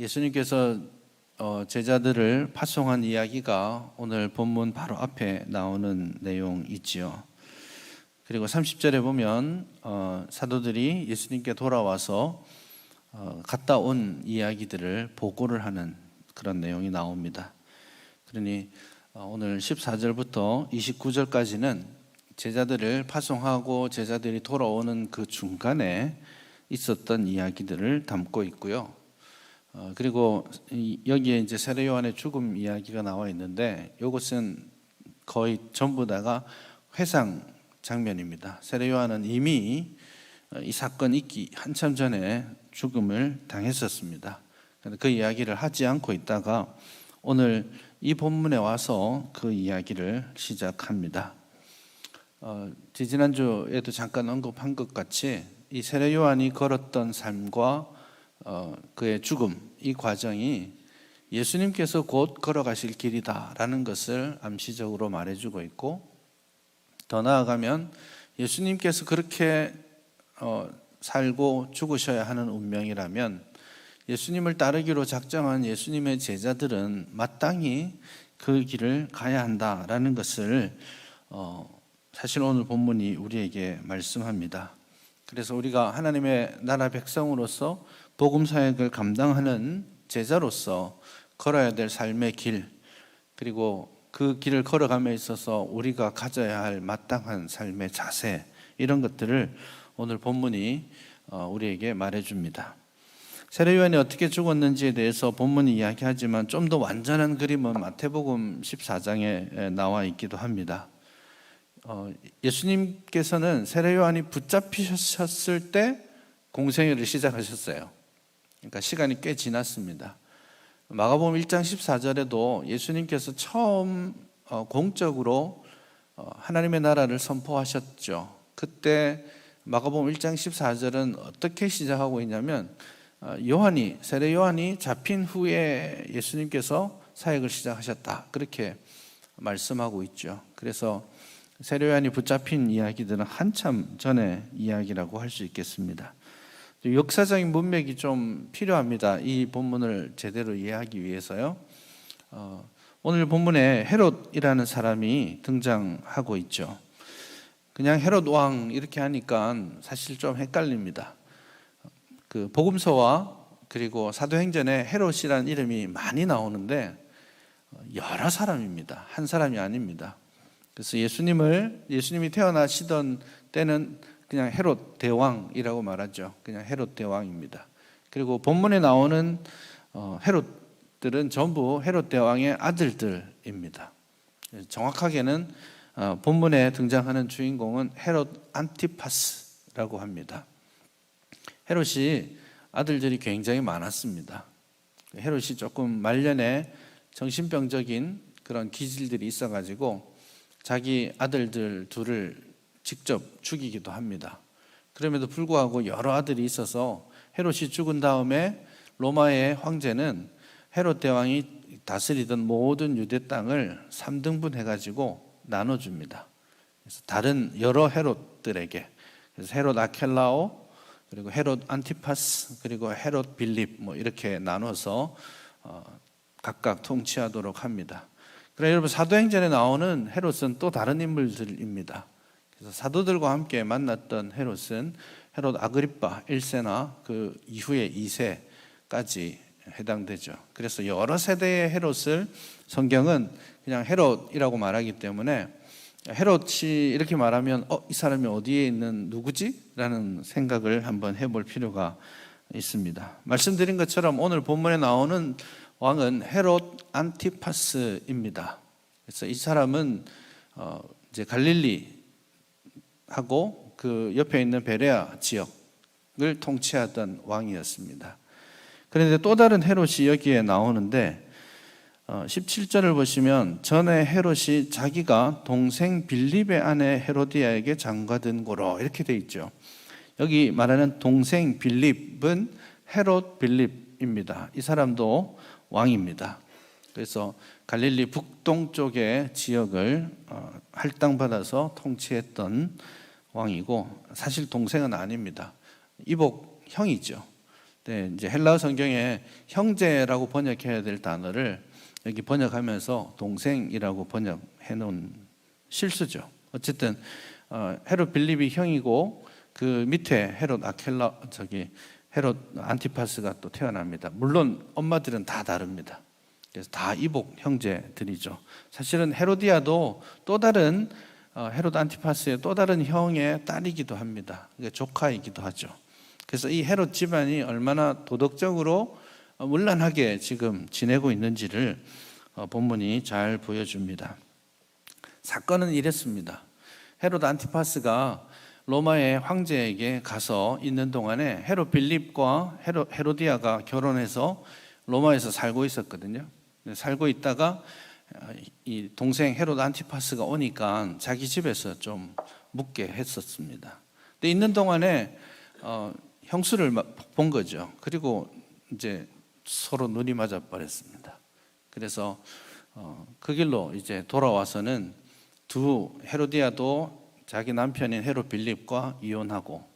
예수님께서 제자들을 파송한 이야기가 오늘 본문 바로 앞에 나오는 내용이지요. 그리고 30절에 보면 사도들이 예수님께 돌아와서 갔다 온 이야기들을 보고를 하는 그런 내용이 나옵니다. 그러니 오늘 14절부터 29절까지는 제자들을 파송하고 제자들이 돌아오는 그 중간에 있었던 이야기들을 담고 있고요. 그리고 여기에 이제 세례 요한의 죽음 이야기가 나와 있는데 이것은 거의 전부 다가 회상 장면입니다. 세례 요한은 이미 이 사건 있기 한참 전에 죽음을 당했었습니다. 그 이야기를 하지 않고 있다가 오늘 이 본문에 와서 그 이야기를 시작합니다. 지난주에도 잠깐 언급한 것 같이 이 세례 요한이 걸었던 삶과 그의 죽음, 이 과정이 예수님께서 곧 걸어가실 길이다라는 것을 암시적으로 말해주고 있고, 더 나아가면 예수님께서 그렇게 살고 죽으셔야 하는 운명이라면 예수님을 따르기로 작정한 예수님의 제자들은 마땅히 그 길을 가야 한다라는 것을 사실 오늘 본문이 우리에게 말씀합니다. 그래서 우리가 하나님의 나라 백성으로서 복음 사역을 감당하는 제자로서 걸어야 될 삶의 길, 그리고 그 길을 걸어감에 있어서 우리가 가져야 할 마땅한 삶의 자세, 이런 것들을 오늘 본문이 우리에게 말해줍니다. 세례 요한이 어떻게 죽었는지에 대해서 본문이 이야기하지만 좀 더 완전한 그림은 마태복음 14장에 나와 있기도 합니다. 예수님께서는 세례 요한이 붙잡히셨을 때 공생애를 시작하셨어요. 그러니까 시간이 꽤 지났습니다. 마가복음 1장 14절에도 예수님께서 처음 공적으로 하나님의 나라를 선포하셨죠. 그때 마가복음 1장 14절은 어떻게 시작하고 있냐면 세례 요한이 잡힌 후에 예수님께서 사역을 시작하셨다, 그렇게 말씀하고 있죠. 그래서 세례 요한이 붙잡힌 이야기들은 한참 전의 이야기라고 할 수 있겠습니다. 역사적인 문맥이 좀 필요합니다. 이 본문을 제대로 이해하기 위해서요. 오늘 본문에 헤롯이라는 사람이 등장하고 있죠. 그냥 헤롯 왕 이렇게 하니까 사실 좀 헷갈립니다. 그 복음서와 그리고 사도행전에 헤롯이라는 이름이 많이 나오는데 여러 사람입니다. 한 사람이 아닙니다. 그래서 예수님이 태어나시던 때는 그냥 헤롯 대왕이라고 말하죠. 그냥 헤롯 대왕입니다. 그리고 본문에 나오는 헤롯들은 전부 헤롯 대왕의 아들들입니다. 정확하게는 본문에 등장하는 주인공은 헤롯 안티파스라고 합니다. 헤롯이 아들들이 굉장히 많았습니다. 헤롯이 조금 말년에 정신병적인 그런 기질들이 있어가지고 자기 아들들 둘을 직접 죽이기도 합니다. 그럼에도 불구하고 여러 아들이 있어서 헤롯이 죽은 다음에 로마의 황제는 헤롯 대왕이 다스리던 모든 유대 땅을 3등분 해가지고 나눠줍니다. 그래서 다른 여러 헤롯들에게, 그래서 헤롯 아켈라오, 그리고 헤롯 안티파스, 그리고 헤롯 빌립, 이렇게 나눠서 각각 통치하도록 합니다. 그러나 여러분, 사도행전에 나오는 헤롯은 또 다른 인물들입니다. 그래서 사도들과 함께 만났던 헤롯은 헤롯 아그리파 1세나 그 이후에 2세까지 해당되죠. 그래서 여러 세대의 헤롯을 성경은 그냥 헤롯이라고 말하기 때문에 헤롯이 이렇게 말하면 이 사람이 어디에 있는 누구지? 라는 생각을 한번 해볼 필요가 있습니다. 말씀드린 것처럼 오늘 본문에 나오는 왕은 헤롯 안티파스입니다. 그래서 이 사람은 이제 갈릴리하고 그 옆에 있는 베레아 지역을 통치하던 왕이었습니다. 그런데 또 다른 헤롯이 여기에 나오는데 17절을 보시면 전에 헤롯이 자기가 동생 빌립의 아내 헤로디아에게 장가든 고로, 이렇게 돼 있죠. 여기 말하는 동생 빌립은 헤롯 빌립입니다. 이 사람도 왕입니다. 그래서 갈릴리 북동쪽의 지역을 할당받아서 통치했던 왕이고, 사실 동생은 아닙니다. 이복 형이죠. 네, 이제 헬라어 성경에 형제라고 번역해야 될 단어를 여기 번역하면서 동생이라고 번역해 놓은 실수죠. 어쨌든 헤롯 빌립이 형이고 그 밑에 헤롯 안티파스가 또 태어납니다. 물론 엄마들은 다 다릅니다. 그래서 다 이복 형제들이죠. 사실은 헤로디아도 또 다른 헤롯 안티파스의 또 다른 형의 딸이기도 합니다. 그러니까 조카이기도 하죠. 그래서 이 헤롯 집안이 얼마나 도덕적으로 문란하게 지금 지내고 있는지를 본문이 잘 보여줍니다. 사건은 이랬습니다. 헤롯 안티파스가 로마의 황제에게 가서 있는 동안에 헤롯 빌립과 헤로디아가 결혼해서 로마에서 살고 있었거든요. 살고 있다가 이 동생 헤롯 안티파스가 오니까 자기 집에서 좀 묵게 했었습니다. 근데 있는 동안에 형수를 본 거죠. 그리고 이제 서로 눈이 맞아 버렸습니다. 그래서 그 길로 이제 돌아와서는 두 헤로디아도 자기 남편인 헤롯 빌립과 이혼하고,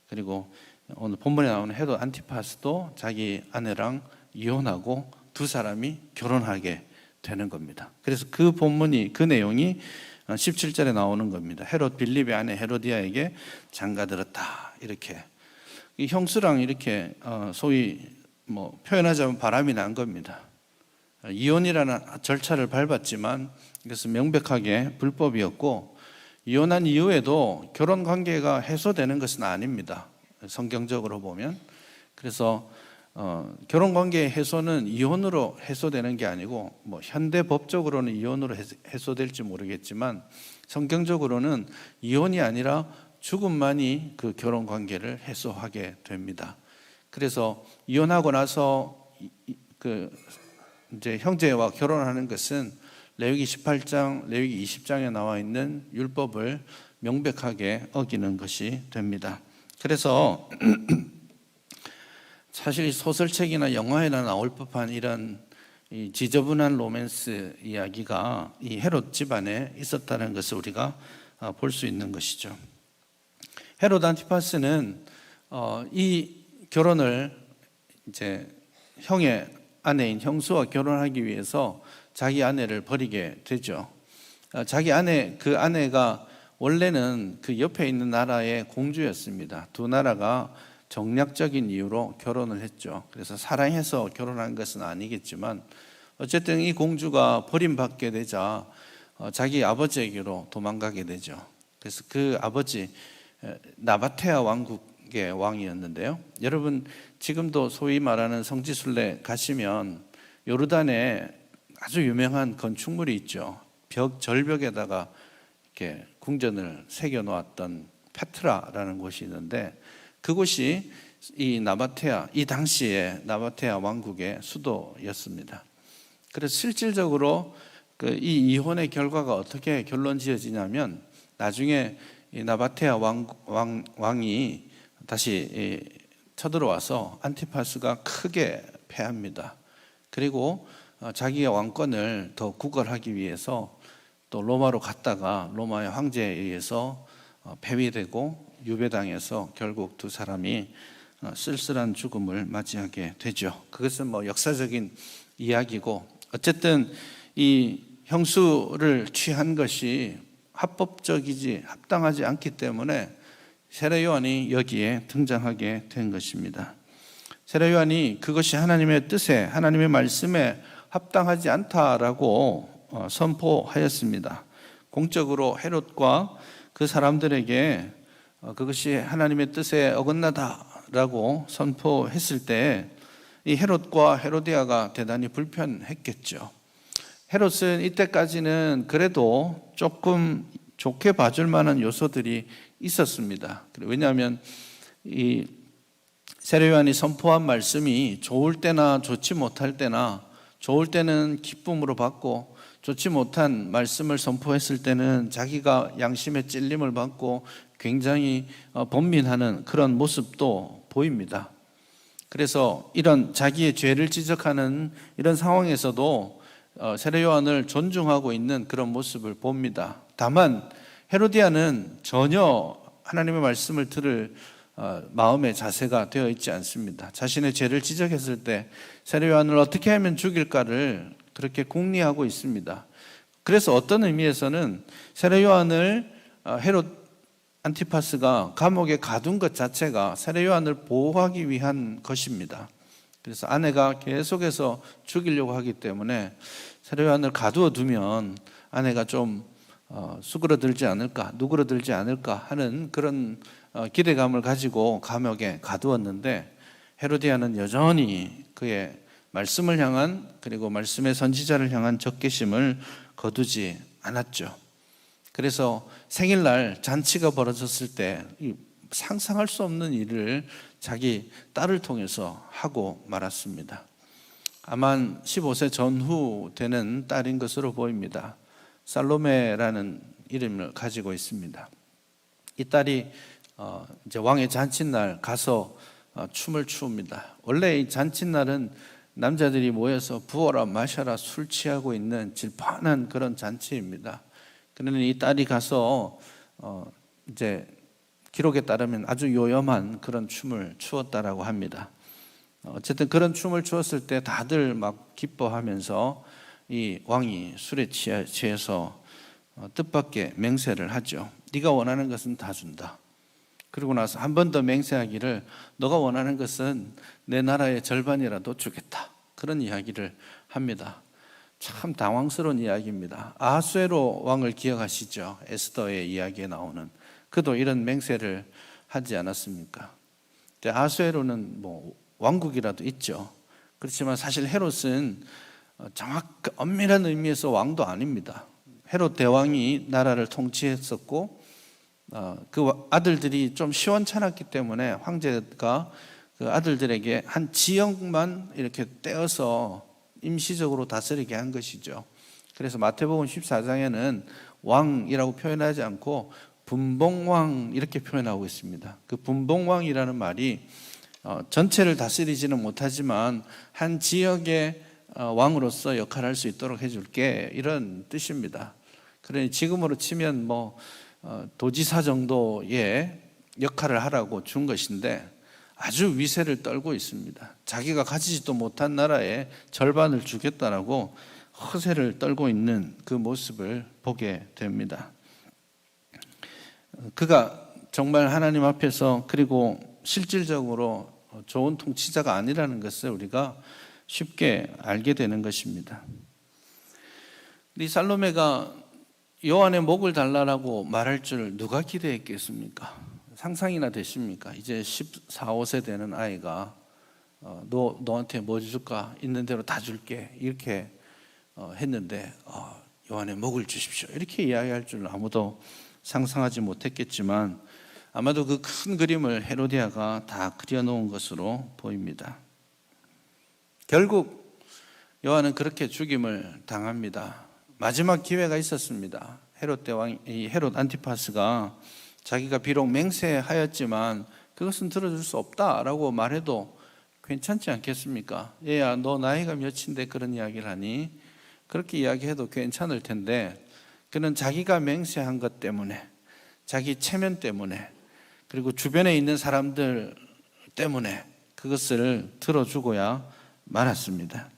그리고 오늘 본문에 나오는 헤롯 안티파스도 자기 아내랑 이혼하고 두 사람이 결혼하게 되는 겁니다. 그래서 그 본문이, 그 내용이 17절에 나오는 겁니다. 헤롯 빌립의 아내 헤로디아에게 장가들었다, 이렇게. 이 형수랑 이렇게 소위 표현하자면 바람이 난 겁니다. 이혼이라는 절차를 밟았지만 이것은 명백하게 불법이었고, 이혼한 이후에도 결혼 관계가 해소되는 것은 아닙니다. 성경적으로 보면. 그래서 결혼 관계의 해소는 이혼으로 해소되는 게 아니고, 현대 법적으로는 이혼으로 해소될지 모르겠지만 성경적으로는 이혼이 아니라 죽음만이 그 결혼 관계를 해소하게 됩니다. 그래서 이혼하고 나서 이제 형제와 결혼하는 것은 레위기 18장, 레위기 20장에 나와 있는 율법을 명백하게 어기는 것이 됩니다. 그래서 사실 소설책이나 영화에나 나올 법한 이런 이 지저분한 로맨스 이야기가 이 헤롯 집안에 있었다는 것을 우리가 볼 수 있는 것이죠. 헤롯 안티파스는 이 결혼을 이제 형의 아내인 형수와 결혼하기 위해서 자기 아내를 버리게 되죠. 자기 아내, 그 아내가 원래는 그 옆에 있는 나라의 공주였습니다. 두 나라가 정략적인 이유로 결혼을 했죠. 그래서 사랑해서 결혼한 것은 아니겠지만 어쨌든 이 공주가 버림받게 되자 자기 아버지에게로 도망가게 되죠. 그래서 그 아버지 나바테아 왕국의 왕이었는데요. 여러분 지금도 소위 말하는 성지순례 가시면 요르단에 아주 유명한 건축물이 있죠. 절벽에다가 이렇게 궁전을 새겨 놓았던 페트라라는 곳이 있는데, 그곳이 이 당시에 나바테아 왕국의 수도였습니다. 그래서 실질적으로 이 이혼의 결과가 어떻게 결론 지어지냐면, 나중에 이 나바테아 왕이 다시 쳐들어와서 안티파스가 크게 패합니다. 그리고 자기의 왕권을 더 구걸하기 위해서 또 로마로 갔다가 로마의 황제에 의해서 폐위되고 유배당해서 결국 두 사람이 쓸쓸한 죽음을 맞이하게 되죠. 그것은 역사적인 이야기고, 어쨌든 이 형수를 취한 것이 합당하지 않기 때문에 세례 요한이 여기에 등장하게 된 것입니다. 세례 요한이 그것이 하나님의 뜻에, 하나님의 말씀에 합당하지 않다라고 선포하였습니다. 공적으로 헤롯과 그 사람들에게 그것이 하나님의 뜻에 어긋나다라고 선포했을 때 이 헤롯과 헤로디아가 대단히 불편했겠죠. 헤롯은 이때까지는 그래도 조금 좋게 봐줄 만한 요소들이 있었습니다. 왜냐하면 이 세례 요한이 선포한 말씀이 좋을 때나 좋지 못할 때나, 좋을 때는 기쁨으로 받고 좋지 못한 말씀을 선포했을 때는 자기가 양심의 찔림을 받고 굉장히 번민하는 그런 모습도 보입니다. 그래서 이런 자기의 죄를 지적하는 이런 상황에서도 세례 요한을 존중하고 있는 그런 모습을 봅니다. 다만 헤로디아는 전혀 하나님의 말씀을 들을 마음의 자세가 되어 있지 않습니다. 자신의 죄를 지적했을 때 세례 요한을 어떻게 하면 죽일까를 그렇게 궁리하고 있습니다. 그래서 어떤 의미에서는 세례 요한을 헤롯 안티파스가 감옥에 가둔 것 자체가 세례 요한을 보호하기 위한 것입니다. 그래서 아내가 계속해서 죽이려고 하기 때문에 세례 요한을 가두어 두면 아내가 좀 수그러들지 않을까, 누그러들지 않을까 하는 그런 기대감을 가지고 감옥에 가두었는데, 헤로디아는 여전히 그의 말씀을 향한, 그리고 말씀의 선지자를 향한 적개심을 거두지 않았죠. 그래서 생일날 잔치가 벌어졌을 때 상상할 수 없는 일을 자기 딸을 통해서 하고 말았습니다. 아마 15세 전후 되는 딸인 것으로 보입니다. 살로메라는 이름을 가지고 있습니다. 이 딸이 이제 왕의 잔칫날 가서 춤을 추옵니다. 원래 이 잔칫날은 남자들이 모여서 부어라 마셔라 술 취하고 있는 질펀한 그런 잔치입니다. 그러니 이 딸이 가서 이제 기록에 따르면 아주 요염한 그런 춤을 추었다라고 합니다. 어쨌든 그런 춤을 추었을 때 다들 막 기뻐하면서 이 왕이 술에 취해서 뜻밖의 맹세를 하죠. 네가 원하는 것은 다 준다. 그러고 나서 한 번 더 맹세하기를 너가 원하는 것은 내 나라의 절반이라도 주겠다. 그런 이야기를 합니다. 참 당황스러운 이야기입니다. 아하수에로 왕을 기억하시죠? 에스더의 이야기에 나오는. 그도 이런 맹세를 하지 않았습니까? 아하수에로는 뭐 왕국이라도 있죠. 그렇지만 사실 헤롯은 엄밀한 의미에서 왕도 아닙니다. 헤롯 대왕이 나라를 통치했었고 그 아들들이 좀 시원찮았기 때문에 황제가 그 아들들에게 한 지역만 이렇게 떼어서 임시적으로 다스리게 한 것이죠. 그래서 마태복음 14장에는 왕이라고 표현하지 않고 분봉왕 이렇게 표현하고 있습니다. 그 분봉왕이라는 말이 전체를 다스리지는 못하지만 한 지역의 왕으로서 역할을 할 수 있도록 해줄게, 이런 뜻입니다. 그러니 지금으로 치면 뭐 도지사 정도의 역할을 하라고 준 것인데 아주 위세를 떨고 있습니다. 자기가 가지지도 못한 나라에 절반을 주겠다라고 허세를 떨고 있는 그 모습을 보게 됩니다. 그가 정말 하나님 앞에서, 그리고 실질적으로 좋은 통치자가 아니라는 것을 우리가 쉽게 알게 되는 것입니다. 이 살로메가 요한의 목을 달라라고 말할 줄 누가 기대했겠습니까? 상상이나 되십니까? 이제 14, 15세 되는 아이가 너한테 뭐 줄까? 있는 대로 다 줄게, 이렇게 했는데 요한의 목을 주십시오, 이렇게 이야기할 줄 아무도 상상하지 못했겠지만 아마도 그 큰 그림을 헤로디아가 다 그려놓은 것으로 보입니다. 결국 요한은 그렇게 죽임을 당합니다. 마지막 기회가 있었습니다. 헤롯 대왕, 헤롯 안티파스가 자기가 비록 맹세하였지만 그것은 들어줄 수 없다라고 말해도 괜찮지 않겠습니까? 얘야, 너 나이가 몇인데 그런 이야기를 하니? 그렇게 이야기해도 괜찮을 텐데, 그는 자기가 맹세한 것 때문에, 자기 체면 때문에, 그리고 주변에 있는 사람들 때문에 그것을 들어주고야 말았습니다.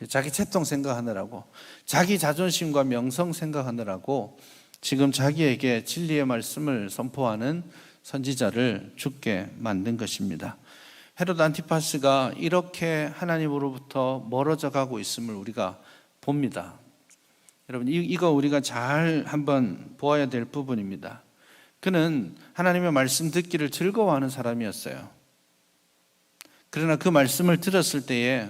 자기 채통 생각하느라고, 자기 자존심과 명성 생각하느라고 지금 자기에게 진리의 말씀을 선포하는 선지자를 죽게 만든 것입니다. 헤롯 안티파스가 이렇게 하나님으로부터 멀어져 가고 있음을 우리가 봅니다. 여러분, 이거 우리가 잘 한번 보아야 될 부분입니다. 그는 하나님의 말씀 듣기를 즐거워하는 사람이었어요. 그러나 그 말씀을 들었을 때에,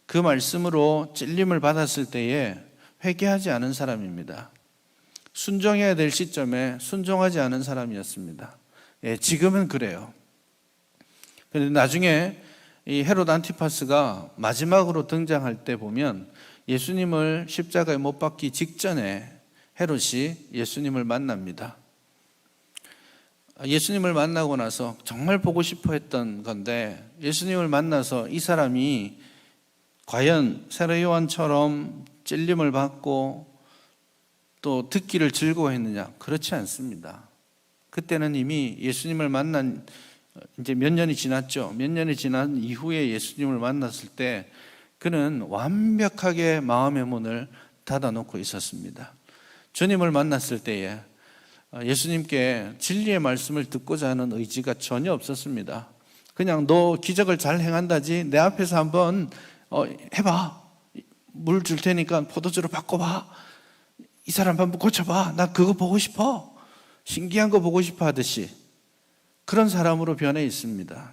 그 말씀으로 찔림을 받았을 때에 회개하지 않은 사람입니다. 순종해야 될 시점에 순종하지 않은 사람이었습니다. 지금은 그래요. 그런데 나중에 이 헤롯 안티파스가 마지막으로 등장할 때 보면 예수님을 십자가에 못 박기 직전에 헤롯이 예수님을 만납니다. 예수님을 만나고 나서 정말 보고 싶어 했던 건데, 예수님을 만나서 이 사람이 과연 세례 요한처럼 찔림을 받고 또 듣기를 즐거워했느냐? 그렇지 않습니다. 그때는 이미 예수님을 만난 이제 몇 년이 지났죠. 몇 년이 지난 이후에 예수님을 만났을 때 그는 완벽하게 마음의 문을 닫아놓고 있었습니다. 주님을 만났을 때에 예수님께 진리의 말씀을 듣고자 하는 의지가 전혀 없었습니다. 그냥 너 기적을 잘 행한다지 내 앞에서 한번 해봐. 물 줄 테니까 포도주로 바꿔봐. 이 사람 한번 고쳐봐. 나 그거 보고 싶어. 신기한 거 보고 싶어 하듯이 그런 사람으로 변해 있습니다.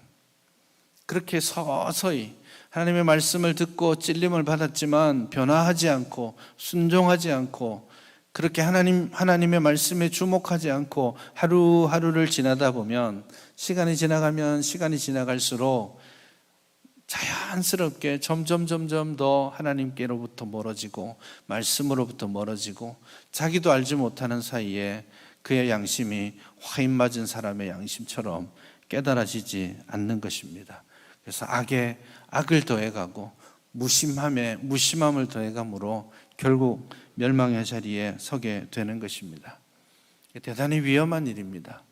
그렇게 서서히 하나님의 말씀을 듣고 찔림을 받았지만 변화하지 않고 순종하지 않고 그렇게 하나님의 말씀에 주목하지 않고 하루하루를 지나다 보면 시간이 지나갈수록 자연스럽게 점점 더 하나님께로부터 멀어지고 말씀으로부터 멀어지고 자기도 알지 못하는 사이에 그의 양심이 화인 맞은 사람의 양심처럼 깨달아지지 않는 것입니다. 그래서 악에 악을 더해가고 무심함에 무심함을 더해감으로 결국 멸망의 자리에 서게 되는 것입니다. 대단히 위험한 일입니다.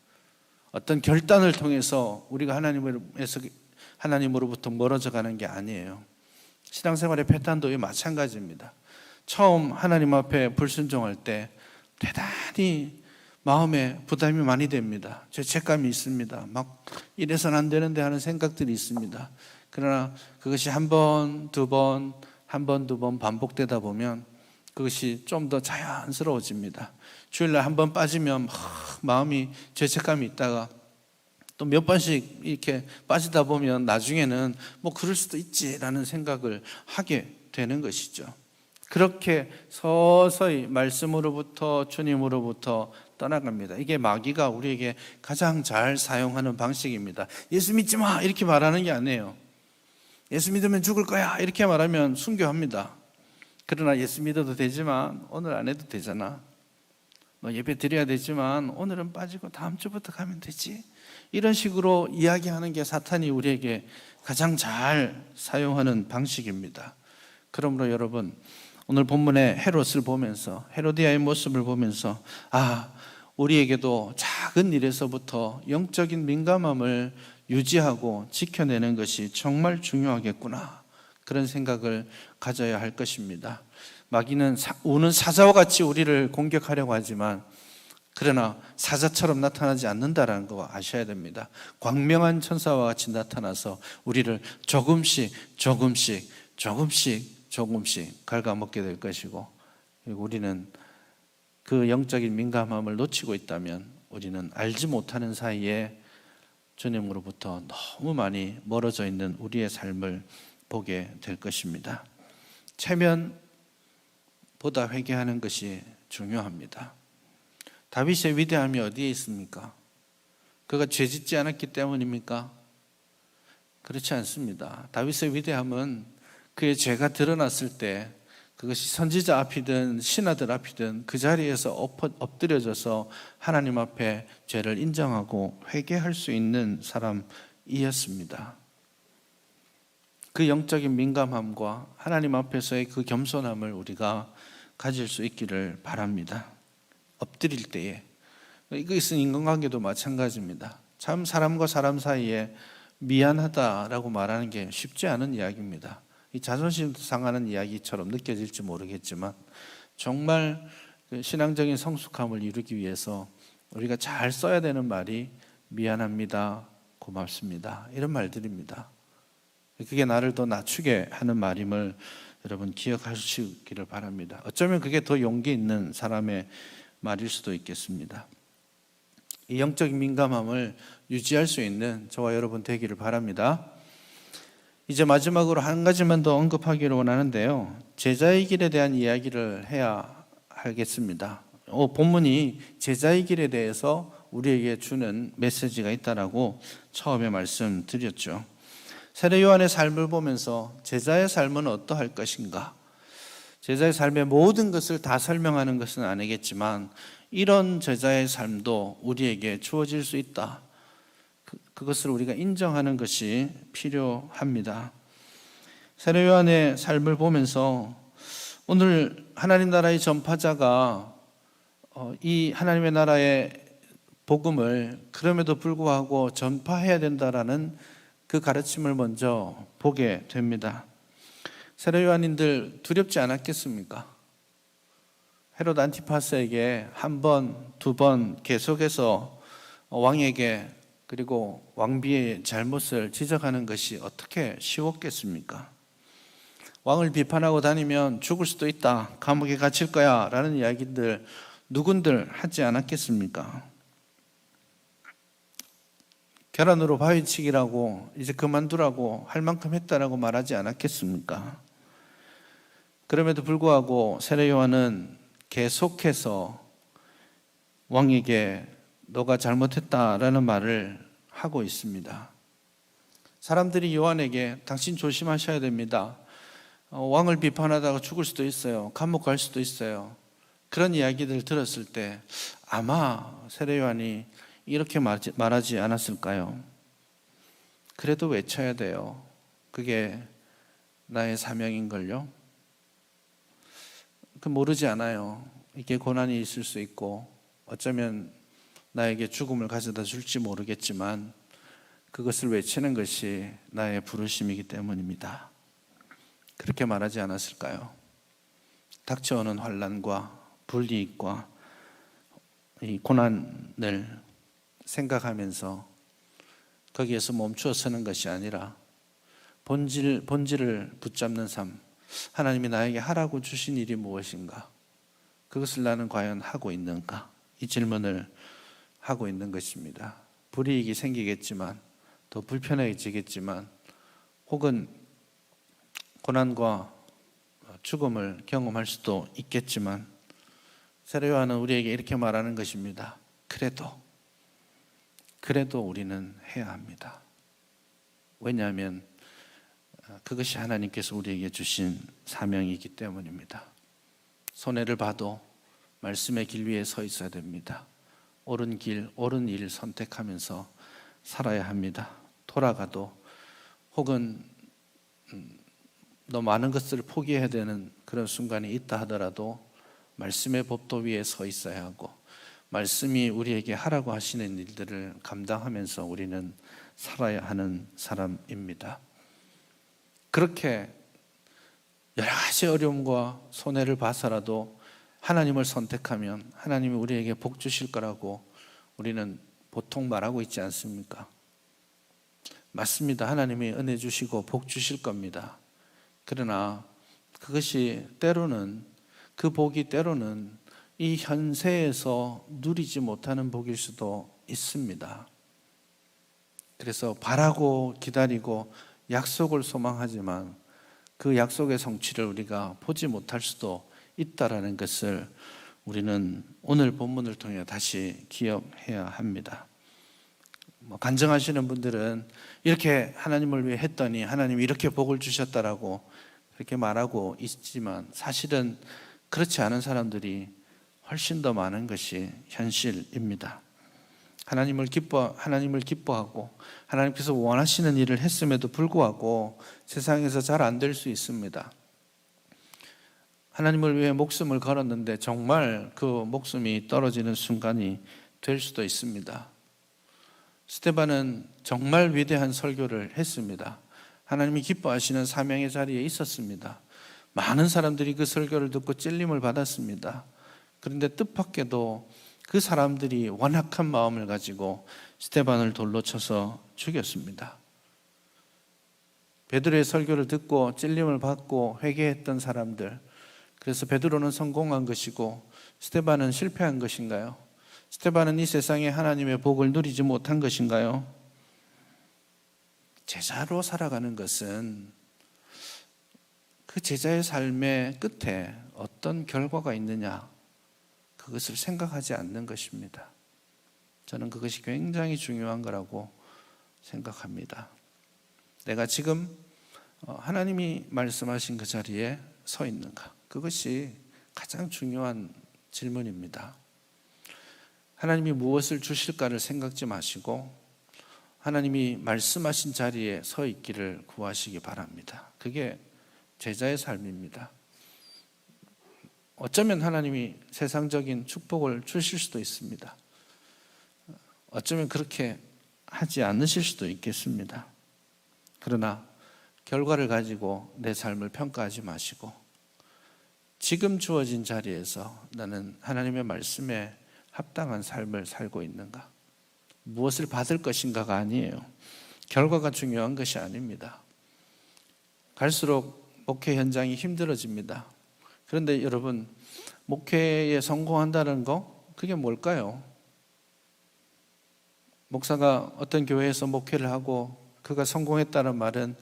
어떤 결단을 통해서 우리가 하나님으로부터 멀어져 가는 게 아니에요. 신앙생활의 패턴도 마찬가지입니다. 처음 하나님 앞에 불순종할 때 대단히 마음에 부담이 많이 됩니다. 죄책감이 있습니다. 막 이래서는 안 되는데 하는 생각들이 있습니다. 그러나 그것이 한 번, 두 번 반복되다 보면 그것이 좀 더 자연스러워집니다. 주일날 한 번 빠지면 마음이 죄책감이 있다가 또 몇 번씩 이렇게 빠지다 보면 나중에는 뭐 그럴 수도 있지라는 생각을 하게 되는 것이죠. 그렇게 서서히 말씀으로부터 주님으로부터 떠나갑니다. 이게 마귀가 우리에게 가장 잘 사용하는 방식입니다. 예수 믿지 마 이렇게 말하는 게 아니에요. 예수 믿으면 죽을 거야 이렇게 말하면 순교합니다. 그러나 예수 믿어도 되지만 오늘 안 해도 되잖아. 너 예배 드려야 되지만 오늘은 빠지고 다음 주부터 가면 되지. 이런 식으로 이야기하는 게 사탄이 우리에게 가장 잘 사용하는 방식입니다. 그러므로 여러분 오늘 본문의 헤롯을 보면서 헤로디아의 모습을 보면서 우리에게도 작은 일에서부터 영적인 민감함을 유지하고 지켜내는 것이 정말 중요하겠구나 그런 생각을 가져야 할 것입니다. 마귀는 우는 사자와 같이 우리를 공격하려고 하지만 그러나 사자처럼 나타나지 않는다는 거 아셔야 됩니다. 광명한 천사와 같이 나타나서 우리를 조금씩 갉아먹게 될 것이고 그리고 우리는 그 영적인 민감함을 놓치고 있다면 우리는 알지 못하는 사이에 주님으로부터 너무 많이 멀어져 있는 우리의 삶을 보게 될 것입니다. 체면보다 회개하는 것이 중요합니다. 다윗의 위대함이 어디에 있습니까? 그가 죄짓지 않았기 때문입니까? 그렇지 않습니다. 다윗의 위대함은 그의 죄가 드러났을 때 그것이 선지자 앞이든 신하들 앞이든 그 자리에서 엎드려져서 하나님 앞에 죄를 인정하고 회개할 수 있는 사람이었습니다. 그 영적인 민감함과 하나님 앞에서의 그 겸손함을 우리가 가질 수 있기를 바랍니다. 엎드릴 때에 이것은 인간관계도 마찬가지입니다. 참 사람과 사람 사이에 미안하다라고 말하는 게 쉽지 않은 이야기입니다. 이 자존심 상하는 이야기처럼 느껴질지 모르겠지만 정말 신앙적인 성숙함을 이루기 위해서 우리가 잘 써야 되는 말이 미안합니다, 고맙습니다 이런 말들입니다. 그게 나를 더 낮추게 하는 말임을 여러분 기억하시기를 바랍니다. 어쩌면 그게 더 용기 있는 사람의 말일 수도 있겠습니다. 이 영적인 민감함을 유지할 수 있는 저와 여러분 되기를 바랍니다. 이제 마지막으로 한 가지만 더 언급하기를 원하는데요. 제자의 길에 대한 이야기를 해야 하겠습니다. 본문이 제자의 길에 대해서 우리에게 주는 메시지가 있다라고 처음에 말씀드렸죠. 세례 요한의 삶을 보면서 제자의 삶은 어떠할 것인가? 제자의 삶의 모든 것을 다 설명하는 것은 아니겠지만 이런 제자의 삶도 우리에게 주어질 수 있다. 그것을 우리가 인정하는 것이 필요합니다. 세례 요한의 삶을 보면서 오늘 하나님 나라의 전파자가 이 하나님의 나라의 복음을 그럼에도 불구하고 전파해야 된다라는 그 가르침을 먼저 보게 됩니다. 세례 요한인들 두렵지 않았겠습니까? 헤롯 안티파스에게 한 번, 두 번 계속해서 왕에게 그리고 왕비의 잘못을 지적하는 것이 어떻게 쉬웠겠습니까? 왕을 비판하고 다니면 죽을 수도 있다, 감옥에 갇힐 거야 라는 이야기들 누군들 하지 않았겠습니까? 계란으로 바위치기라고 이제 그만두라고 할 만큼 했다라고 말하지 않았겠습니까? 그럼에도 불구하고 세례 요한은 계속해서 왕에게 너가 잘못했다라는 말을 하고 있습니다. 사람들이 요한에게 당신 조심하셔야 됩니다. 왕을 비판하다가 죽을 수도 있어요. 감옥 갈 수도 있어요. 그런 이야기들을 들었을 때 아마 세례 요한이 이렇게 말하지 않았을까요? 그래도 외쳐야 돼요. 그게 나의 사명인걸요. 모르지 않아요. 이게 고난이 있을 수 있고 어쩌면 나에게 죽음을 가져다 줄지 모르겠지만 그것을 외치는 것이 나의 부르심이기 때문입니다. 그렇게 말하지 않았을까요? 닥쳐오는 환난과 불이익과 이 고난을 생각하면서 거기에서 멈추어 서는 것이 아니라 본질을 붙잡는 삶, 하나님이 나에게 하라고 주신 일이 무엇인가? 그것을 나는 과연 하고 있는가? 이 질문을 하고 있는 것입니다. 불이익이 생기겠지만 더 불편해지겠지만 혹은 고난과 죽음을 경험할 수도 있겠지만 세례 요한은 우리에게 이렇게 말하는 것입니다. 그래도 우리는 해야 합니다. 왜냐하면 그것이 하나님께서 우리에게 주신 사명이기 때문입니다. 손해를 봐도 말씀의 길 위에 서 있어야 됩니다. 옳은 길, 옳은 일 선택하면서 살아야 합니다. 돌아가도 혹은 너 많은 것들을 포기해야 되는 그런 순간이 있다 하더라도 말씀의 법도 위에 서 있어야 하고 말씀이 우리에게 하라고 하시는 일들을 감당하면서 우리는 살아야 하는 사람입니다. 그렇게 여러 가지 어려움과 손해를 봐서라도 하나님을 선택하면 하나님이 우리에게 복 주실 거라고 우리는 보통 말하고 있지 않습니까? 맞습니다. 하나님이 은혜 주시고 복 주실 겁니다. 그러나 그것이 때로는 그 복이 때로는 이 현세에서 누리지 못하는 복일 수도 있습니다. 그래서 바라고 기다리고 약속을 소망하지만 그 약속의 성취를 우리가 보지 못할 수도 있다라는 것을 우리는 오늘 본문을 통해 다시 기억해야 합니다. 간증하시는 분들은 이렇게 하나님을 위해 했더니 하나님이 이렇게 복을 주셨다라고 그렇게 말하고 있지만 사실은 그렇지 않은 사람들이 훨씬 더 많은 것이 현실입니다. 하나님을 기뻐하고 하나님께서 원하시는 일을 했음에도 불구하고 세상에서 잘 안 될 수 있습니다. 하나님을 위해 목숨을 걸었는데 정말 그 목숨이 떨어지는 순간이 될 수도 있습니다. 스데반은 정말 위대한 설교를 했습니다. 하나님이 기뻐하시는 사명의 자리에 있었습니다. 많은 사람들이 그 설교를 듣고 찔림을 받았습니다. 그런데 뜻밖에도 그 사람들이 완악한 마음을 가지고 스데반을 돌로 쳐서 죽였습니다. 베드로의 설교를 듣고 찔림을 받고 회개했던 사람들, 그래서 베드로는 성공한 것이고 스데반은 실패한 것인가요? 스데반은 이 세상에 하나님의 복을 누리지 못한 것인가요? 제자로 살아가는 것은 그 제자의 삶의 끝에 어떤 결과가 있느냐, 그것을 생각하지 않는 것입니다. 저는 그것이 굉장히 중요한 거라고 생각합니다. 내가 지금 하나님이 말씀하신 그 자리에 서 있는가, 그것이 가장 중요한 질문입니다. 하나님이 무엇을 주실까를 생각지 마시고 하나님이 말씀하신 자리에 서 있기를 구하시기 바랍니다. 그게 제자의 삶입니다. 어쩌면 하나님이 세상적인 축복을 주실 수도 있습니다. 어쩌면 그렇게 하지 않으실 수도 있겠습니다. 그러나 결과를 가지고 내 삶을 평가하지 마시고 지금 주어진 자리에서 나는 하나님의 말씀에 합당한 삶을 살고 있는가? 무엇을 받을 것인가가 아니에요. 결과가 중요한 것이 아닙니다. 갈수록 목회 현장이 힘들어집니다. 그런데 여러분, 목회에 성공한다는 거, 그게 뭘까요? 목사가 어떤 교회에서 목회를 하고 그가 성공했다는 말은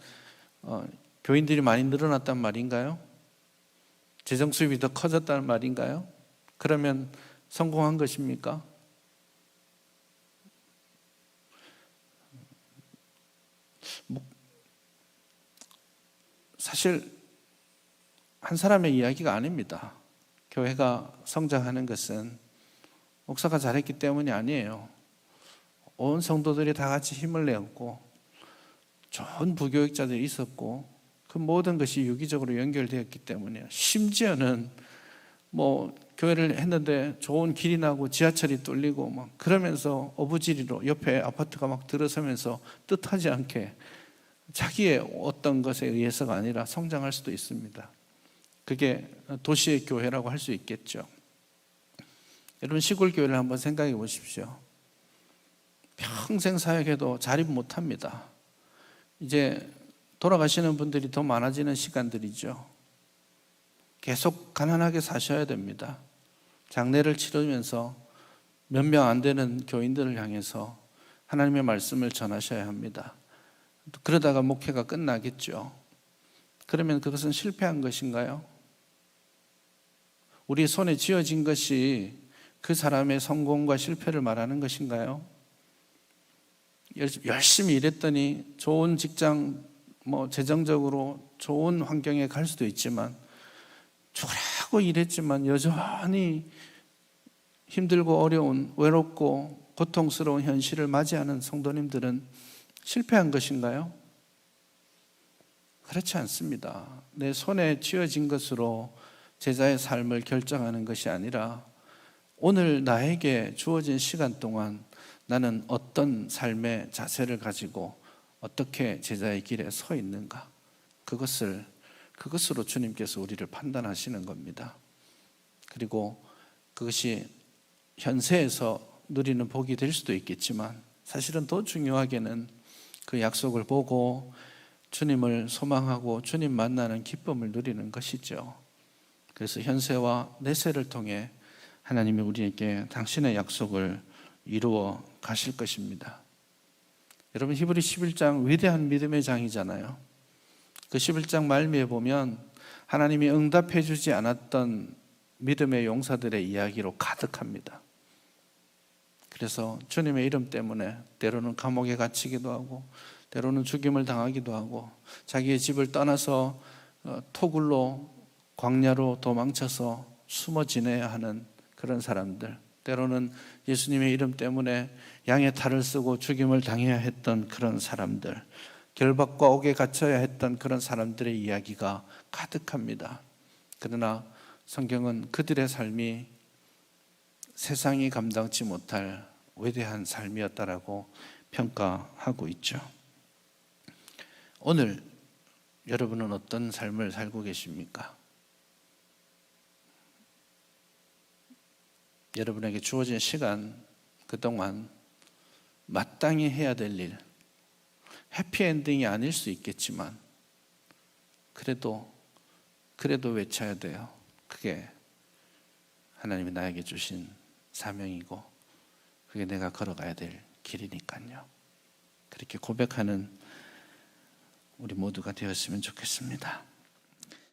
교인들이 많이 늘어났단 말인가요? 재정 수입이 더 커졌다는 말인가요? 그러면 성공한 것입니까? 사실 한 사람의 이야기가 아닙니다. 교회가 성장하는 것은 목사가 잘했기 때문이 아니에요. 온 성도들이 다 같이 힘을 내었고 좋은 부교육자들이 있었고 그 모든 것이 유기적으로 연결되었기 때문이에요. 심지어는 교회를 했는데 좋은 길이 나고 지하철이 뚫리고 그러면서 어부지리로 옆에 아파트가 막 들어서면서 뜻하지 않게 자기의 어떤 것에 의해서가 아니라 성장할 수도 있습니다. 그게 도시의 교회라고 할 수 있겠죠. 여러분, 시골 교회를 한번 생각해 보십시오. 평생 사역해도 자립 못합니다. 이제 돌아가시는 분들이 더 많아지는 시간들이죠. 계속 가난하게 사셔야 됩니다. 장례를 치르면서 몇 명 안 되는 교인들을 향해서 하나님의 말씀을 전하셔야 합니다. 그러다가 목회가 끝나겠죠. 그러면 그것은 실패한 것인가요? 우리 손에 쥐어진 것이 그 사람의 성공과 실패를 말하는 것인가요? 열심히 일했더니 좋은 직장, 재정적으로 좋은 환경에 갈 수도 있지만 죽으라고 일했지만 여전히 힘들고 어려운, 외롭고 고통스러운 현실을 맞이하는 성도님들은 실패한 것인가요? 그렇지 않습니다. 내 손에 쥐어진 것으로 제자의 삶을 결정하는 것이 아니라 오늘 나에게 주어진 시간 동안 나는 어떤 삶의 자세를 가지고 어떻게 제자의 길에 서 있는가? 그것으로 주님께서 우리를 판단하시는 겁니다. 그리고 그것이 현세에서 누리는 복이 될 수도 있겠지만 사실은 더 중요하게는 그 약속을 보고 주님을 소망하고 주님 만나는 기쁨을 누리는 것이죠. 그래서 현세와 내세를 통해 하나님이 우리에게 당신의 약속을 이루어 가실 것입니다. 여러분, 히브리 11장 위대한 믿음의 장이잖아요. 그 11장 말미에 보면 하나님이 응답해 주지 않았던 믿음의 용사들의 이야기로 가득합니다. 그래서 주님의 이름 때문에 때로는 감옥에 갇히기도 하고 때로는 죽임을 당하기도 하고 자기의 집을 떠나서 토굴로 광야로 도망쳐서 숨어 지내야 하는 그런 사람들, 때로는 예수님의 이름 때문에 양의 탈을 쓰고 죽임을 당해야 했던 그런 사람들, 결박과 옥에 갇혀야 했던 그런 사람들의 이야기가 가득합니다. 그러나 성경은 그들의 삶이 세상이 감당치 못할 위대한 삶이었다라고 평가하고 있죠. 오늘 여러분은 어떤 삶을 살고 계십니까? 여러분에게 주어진 시간 그동안 마땅히 해야 될 일, 해피엔딩이 아닐 수 있겠지만 그래도 외쳐야 돼요. 그게 하나님이 나에게 주신 사명이고 그게 내가 걸어가야 될 길이니까요. 그렇게 고백하는 우리 모두가 되었으면 좋겠습니다.